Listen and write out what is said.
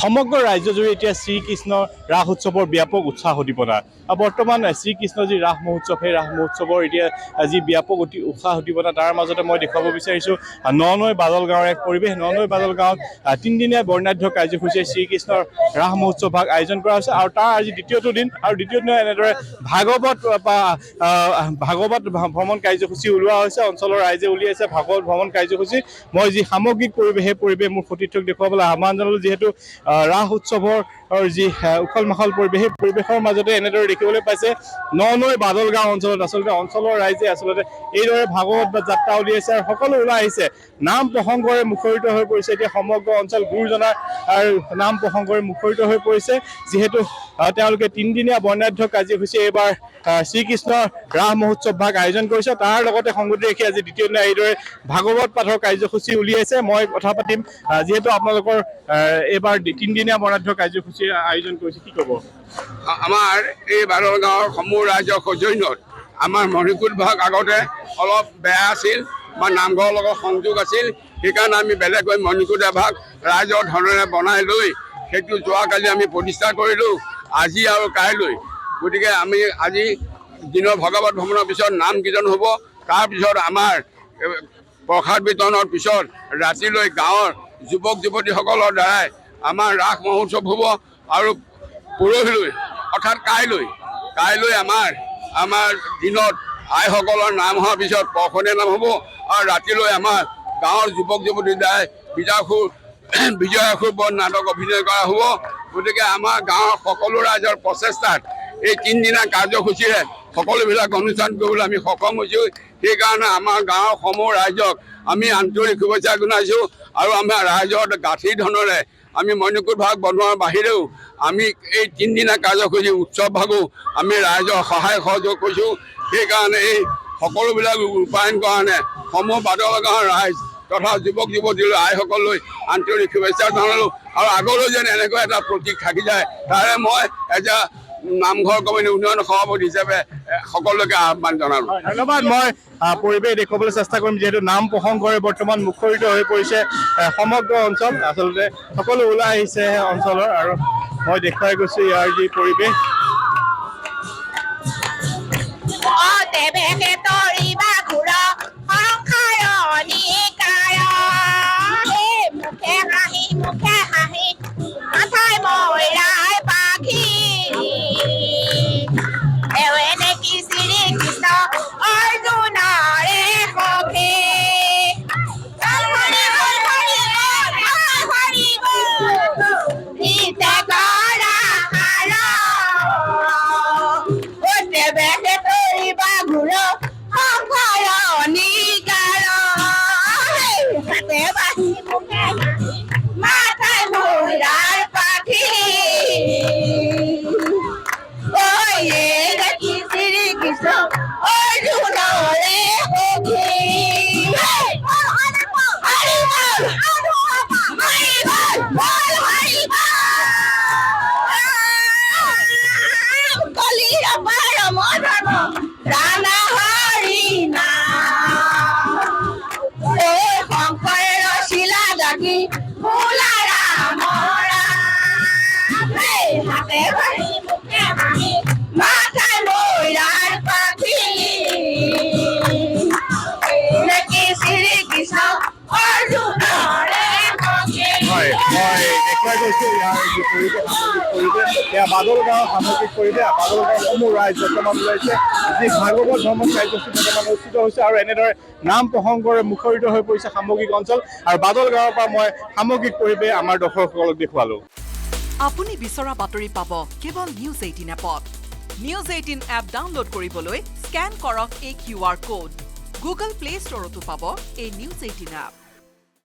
সমগ্ৰ ৰাজ্যজুৰি এতিয়া শ্ৰীকৃষ্ণৰ ৰাস উৎসৱৰ ব্যাপক উৎসাহ উদ্দীপনা বৰ্তমান শ্ৰীকৃষ্ণ যি ৰাস মহোৎসৱ সেই ৰাস মহোৎসৱৰ এতিয়া যি ব্যাপক উৎসাহ উদ্দীপনা তাৰ মাজতে মই দেখুৱাব বিচাৰিছোঁ ননৈ বাদল গাঁৱৰ এক পৰিৱেশ ননৈ বাদল গাঁৱত তিনিদিনীয়া বৰ্ণাঢ্য কাৰ্যসূচীৰে শ্ৰীকৃষ্ণৰ ৰাস মহোৎসৱ ভাগ আয়োজন কৰা হৈছে আৰু তাৰ আজি দ্বিতীয়টো দিন আৰু দ্বিতীয় দিনা এনেদৰে ভাগৱত ভ্ৰমণ কাৰ্যসূচী উলিওৱা হৈছে অঞ্চলৰ ৰাইজে উলিয়াইছে ভাগৱত ভ্ৰমণ কাৰ্যসূচী মই যি সামগ্ৰিক পৰিৱেশ সেই পৰিৱেশ মোৰ সতীৰ্থক দেখুৱাবলৈ আহ্বান জনালোঁ যিহেতু ৰাস উৎসৱৰ যি উখল মাখল পৰিৱেশ সেই পৰিৱেশৰ মাজতে এনেদৰে দেখিবলৈ পাইছে ননৈ বাদল গাঁও অঞ্চলত আচলতে অঞ্চলৰ ৰাইজে আচলতে এইদৰে ভাগৱত বা যাত্ৰা উলিয়াইছে আৰু সকলো ওলাই আহিছে নাম প্ৰসংগৰে মুখৰিত হৈ পৰিছে এতিয়া সমগ্ৰ অঞ্চল গুৰুজনাৰ নাম প্ৰসংগৰে মুখৰিত হৈ পৰিছে যিহেতু তেওঁলোকে তিনিদিনীয়া বৰ্ণাঢ্য কাৰ্যসূচী এইবাৰ শ্ৰীকৃষ্ণৰ ৰাস মহোৎসৱ ভাগ আয়োজন কৰিছে তাৰ লগতে সংগতি ৰাখি আজি দ্বিতীয় দিনা এইদৰে ভাগৱত পাঠৰ কাৰ্যসূচী উলিয়াইছে মই কথা পাতিম যিহেতু আপোনালোকৰ এইবাৰ তিনিদিনীয়া বৰ্ণাঢ্য কাৰ্যসূচীৰ আয়োজন কৰিছে কি ক'ব আমাৰ এই বাদল গাঁৱৰ সমূহ ৰাইজৰ সৌজন্যত আমাৰ মণিকুট ভাগ আগতে অলপ বেয়া আছিল বা নামঘৰৰ লগত সংযোগ আছিল সেইকাৰণে আমি বেলেগকৈ মণিকুট এভাগ ৰাইজৰ ধৰণে বনাই লৈ সেইটো যোৱাকালি আমি প্ৰতিষ্ঠা কৰিলোঁ আজি আৰু কাইলৈ গতিকে আমি আজি দিনৰ ভাগৱত ভ্ৰমণৰ পিছত নাম কীৰ্তন হ'ব তাৰপিছত আমাৰ প্ৰসাদ বিতৰণৰ পিছত ৰাতিলৈ গাঁৱৰ যুৱক যুৱতীসকলৰ দ্বাৰাই আমাৰ ৰাস মহোৎসৱ হ'ব আৰু পৰহিলৈ অৰ্থাৎ কাইলৈ আমাৰ দিনত আইসকলৰ নাম হোৱাৰ পিছত পৰখনীয়া নাম হ'ব আৰু ৰাতিলৈ আমাৰ গাঁৱৰ যুৱক যুৱতীৰ দ্বাৰাই বিজয়াসুৰ বন নাটক অভিনয় কৰা হ'ব গতিকে আমাৰ গাঁৱৰ সকলো ৰাইজৰ প্ৰচেষ্টাত এই তিনিদিনীয়া কাৰ্যসূচীৰে সকলোবিলাক অনুষ্ঠান কৰিবলৈ আমি সক্ষম হৈছোঁ সেইকাৰণে আমাৰ গাঁৱৰ সমূহ ৰাইজক আমি আন্তৰিক শুভেচ্ছা জনাইছোঁ আৰু আমাৰ ৰাইজৰ গাঁঠি ধনেৰে আমি মণিকুট ভাগ বনোৱাৰ বাহিৰেও আমি এই তিনিদিনীয়া কাৰ্যসূচী উৎসৱ ভাগো আমি ৰাইজৰ সহায় সহযোগ কৰিছোঁ সেইকাৰণে এই সকলোবিলাক ৰূপায়ণ কাৰণে সমূহ বাদল গাঁৱৰ ৰাইজ তথা যুৱক যুৱতীলৈ আইসকললৈ আন্তৰিক শুভেচ্ছা জনালোঁ আৰু আগলৈ যেন এনেকুৱা এটা প্ৰতীক থাকি যায় তাৰে মই এজন নামঘৰ কমিটিৰ উন্নয়ন সভাপতি হিচাপে সকলোকে আহ্বান জনালোঁ ধন্যবাদ মই পৰিৱেশ দেখুৱাবলৈ চেষ্টা কৰিম যিহেতু নাম প্ৰসংগৰে বৰ্তমান মুখৰিত হৈ পৰিছে সমগ্ৰ অঞ্চল আচলতে সকলো ওলাই আহিছে অঞ্চলৰ আৰু মই দেখুৱাই গৈছোঁ ইয়াৰ যি পৰিৱেশ বাদল গাঁৱৰ সামগ্ৰিক পৰিৱেশ বাদল গাঁৱৰ সমূহ ৰাইজ বৰ্তমান ওলাইছে যি ভাগৱত ভ্ৰমণ কাৰ্যসূচী বৰ্তমান অনুষ্ঠিত হৈছে আৰু এনেদৰে নাম প্ৰসংগৰে মুখৰিত হৈ পৰিছে সামগ্ৰিক অঞ্চল আৰু বাদল গাঁৱৰ পৰা মই সামগ্ৰিক পৰিৱেশ আমাৰ দৰ্শকসকলক দেখুৱালোঁ আপুনি বিচৰা বাতৰি পাব কেৱল নিউজ 18 এপত নিউজ 18 এপ ডাউনলোড কৰিবলৈ স্কেন কৰক এই QR কোড গুগল প্লে ষ্টৰতো পাব এই নিউজ 18 এপ